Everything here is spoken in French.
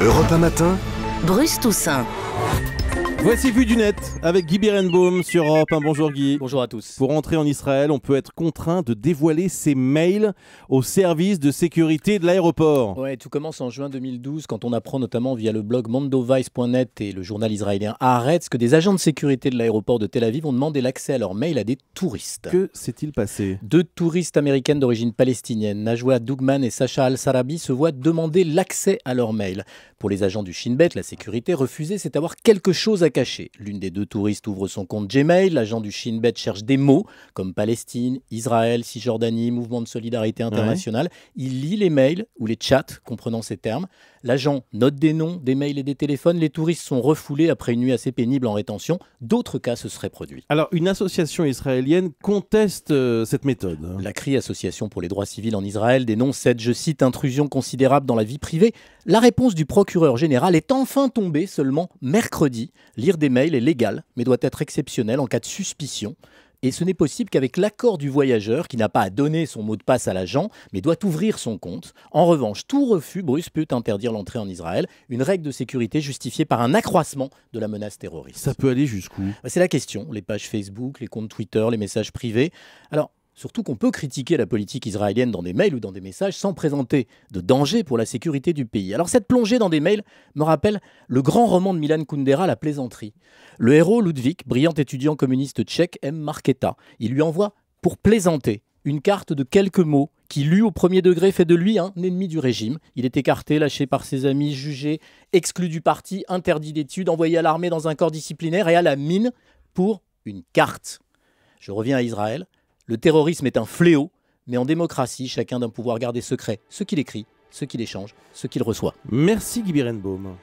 Europe 1 matin, Bruce Toussaint. Voici Vue du Net avec Guy Birenbaum sur Europe 1. Bonjour Guy. Bonjour à tous. Pour entrer en Israël, on peut être contraint de dévoiler ses mails au service de sécurité de l'aéroport. Ouais, tout commence en juin 2012 quand on apprend notamment via le blog mondovice.net et le journal israélien Haaretz que des agents de sécurité de l'aéroport de Tel Aviv ont demandé l'accès à leurs mails à des touristes. Que s'est-il passé ? Deux touristes américaines d'origine palestinienne, Najwa Dugman et Sacha Al-Sarabi, se voient demander l'accès à leurs mails. Pour les agents du Shin Bet, la sécurité, refuser, c'est avoir quelque chose à cacher. L'une des deux touristes ouvre son compte Gmail, l'agent du Shin Bet cherche des mots comme Palestine, Israël, Cisjordanie, mouvement de solidarité internationale. Il lit les mails ou les chats comprenant ces termes. L'agent note des noms, des mails et des téléphones. Les touristes sont refoulés après une nuit assez pénible en rétention. D'autres cas se seraient produits. Alors, une association israélienne conteste cette méthode. La CRI, Association pour les droits civils en Israël, dénonce cette, je cite, intrusion considérable dans la vie privée. La réponse du procureur général est enfin tombée seulement mercredi. Lire des mails est légal, mais doit être exceptionnel en cas de suspicion. Et ce n'est possible qu'avec l'accord du voyageur qui n'a pas à donner son mot de passe à l'agent, mais doit ouvrir son compte. En revanche, tout refus brusque peut interdire l'entrée en Israël, une règle de sécurité justifiée par un accroissement de la menace terroriste. Ça peut aller jusqu'où ? C'est la question, les pages Facebook, les comptes Twitter, les messages privés. Alors, surtout qu'on peut critiquer la politique israélienne dans des mails ou dans des messages sans présenter de danger pour la sécurité du pays. Alors cette plongée dans des mails me rappelle le grand roman de Milan Kundera, La plaisanterie. Le héros, Ludwig, brillant étudiant communiste tchèque, aime Markéta. Il lui envoie, pour plaisanter, une carte de quelques mots qui, lu au premier degré, fait de lui un ennemi du régime. Il est écarté, lâché par ses amis, jugé, exclu du parti, interdit d'études, envoyé à l'armée dans un corps disciplinaire et à la mine pour une carte. Je reviens à Israël. Le terrorisme est un fléau, mais en démocratie, chacun doit pouvoir garder secret ce qu'il écrit, ce qu'il échange, ce qu'il reçoit. Merci Guy Birenbaum.